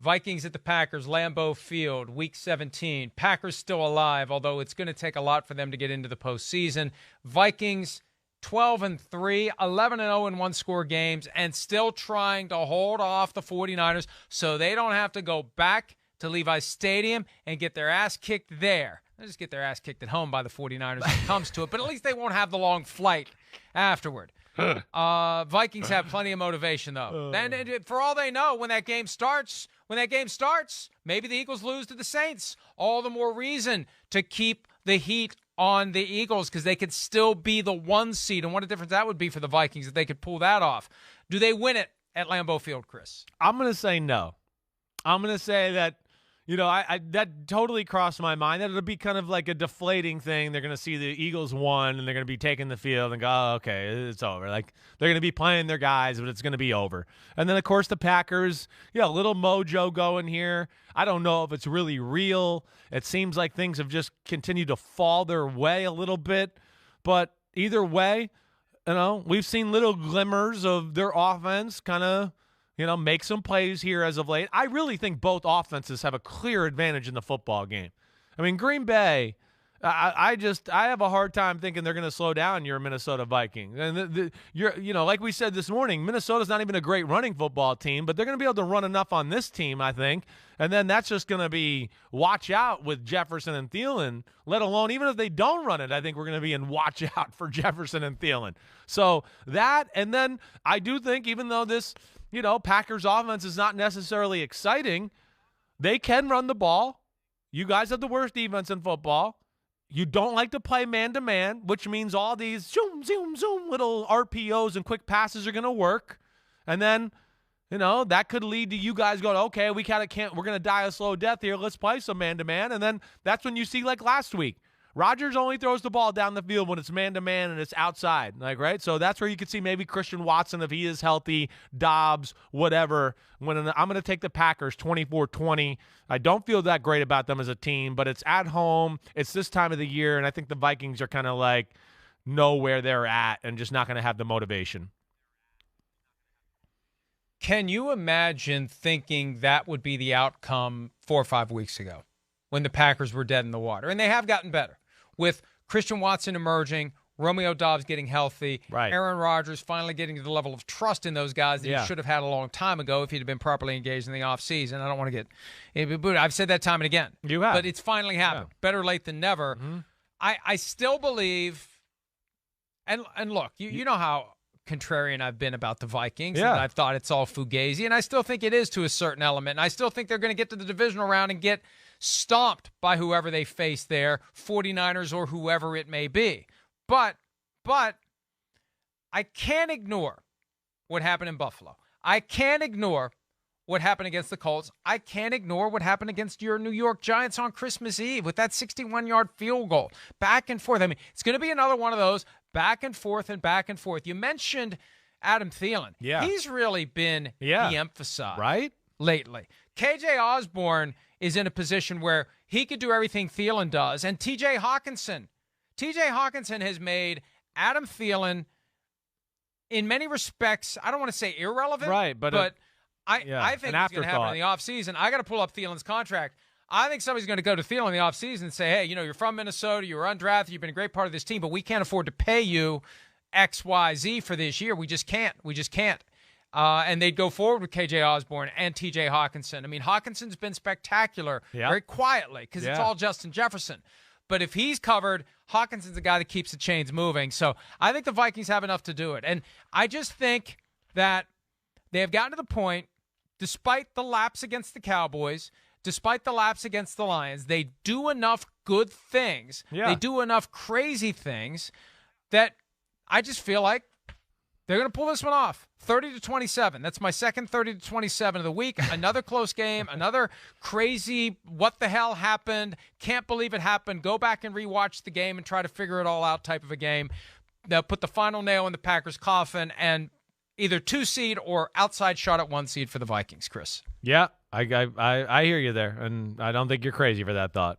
Vikings at the Packers, Lambeau Field, Week 17. Packers still alive, although it's going to take a lot for them to get into the postseason. Vikings 12-3, 11-0 in one-score games, and still trying to hold off the 49ers so they don't have to go back to Levi's Stadium and get their ass kicked there. They'll just get their ass kicked at home by the 49ers when it comes to it, but at least they won't have the long flight afterward. Vikings have plenty of motivation, though. And for all they know, when that game starts, maybe the Eagles lose to the Saints. All the more reason to keep the heat on the Eagles because they could still be the 1 seed. And what a difference that would be for the Vikings if they could pull that off. Do they win it at Lambeau Field, Chris? I'm going to say no. I'm going to say that, I that totally crossed my mind that it'll be kind of like a deflating thing. They're going to see the Eagles won, and they're going to be taking the field and go, oh, okay, it's over. Like, they're going to be playing their guys, but it's going to be over. And then, of course, the Packers, a little mojo going here. I don't know if it's really real. It seems like things have just continued to fall their way a little bit. But either way, we've seen little glimmers of their offense kind of, make some plays here as of late. I really think both offenses have a clear advantage in the football game. I mean, Green Bay, I have a hard time thinking they're going to slow down your Minnesota Vikings. And like we said this morning, Minnesota's not even a great running football team, but they're going to be able to run enough on this team, I think. And then that's just going to be watch out with Jefferson and Thielen, let alone even if they don't run it, I think we're going to be in watch out for Jefferson and Thielen. So that, and then I do think even though this – Packers offense is not necessarily exciting, they can run the ball. You guys have the worst defense in football. You don't like to play man-to-man, which means all these zoom, zoom, zoom little RPOs and quick passes are going to work. And then, that could lead to you guys going, okay, we kind of can't, we're going to die a slow death here. Let's play some man-to-man. And then that's when you see like last week. Rodgers only throws the ball down the field when it's man-to-man and it's outside, right? So that's where you could see maybe Christian Watson, if he is healthy, Dobbs, whatever. I'm going to take the Packers 24-20. I don't feel that great about them as a team, but it's at home. It's this time of the year, and I think the Vikings are kind of like know where they're at and just not going to have the motivation. Can you imagine thinking that would be the outcome 4 or 5 weeks ago when the Packers were dead in the water? And they have gotten better. With Christian Watson emerging, Romeo Doubs getting healthy, right. Aaron Rodgers finally getting to the level of trust in those guys that he should have had a long time ago if he'd have been properly engaged in the offseason. I don't want to get – I've said that time and again. You have. But it's finally happened. Yeah. Better late than never. Mm-hmm. I still believe – and look, you know how contrarian I've been about the Vikings. Yeah. And I've thought it's all fugazi, and I still think it is to a certain element. And I still think they're going to get to the divisional round and get – stomped by whoever they face there, 49ers or whoever it may be. But I can't ignore what happened in Buffalo. I can't ignore what happened against the Colts. I can't ignore what happened against your New York Giants on Christmas Eve with that 61-yard field goal. Back and forth. I mean, it's going to be another one of those back and forth and back and forth. You mentioned Adam Thielen. Yeah. He's really been de-emphasized right? lately. KJ Osborne is in a position where he could do everything Thielen does. And TJ Hawkinson has made Adam Thielen, in many respects, I don't want to say irrelevant, right? But I think it's going to happen in the offseason. I got to pull up Thielen's contract. I think somebody's going to go to Thielen in the offseason and say, hey, you're from Minnesota, you were undrafted, you've been a great part of this team, but we can't afford to pay you X, Y, Z for this year. We just can't. And they'd go forward with KJ Osborne and TJ Hawkinson. I mean, Hawkinson's been spectacular very quietly because it's all Justin Jefferson. But if he's covered, Hawkinson's the guy that keeps the chains moving. So I think the Vikings have enough to do it. And I just think that they have gotten to the point, despite the lapse against the Cowboys, despite the lapse against the Lions, they do enough good things. Yeah. They do enough crazy things that I just feel like they're going to pull this one off. 30-27. That's my second 30-27 of the week. Another close game, another crazy what the hell happened, can't believe it happened, go back and rewatch the game and try to figure it all out type of a game. They'll put the final nail in the Packers' coffin and either 2 seed or outside shot at 1 seed for the Vikings, Chris. Yeah, I hear you there, and I don't think you're crazy for that thought.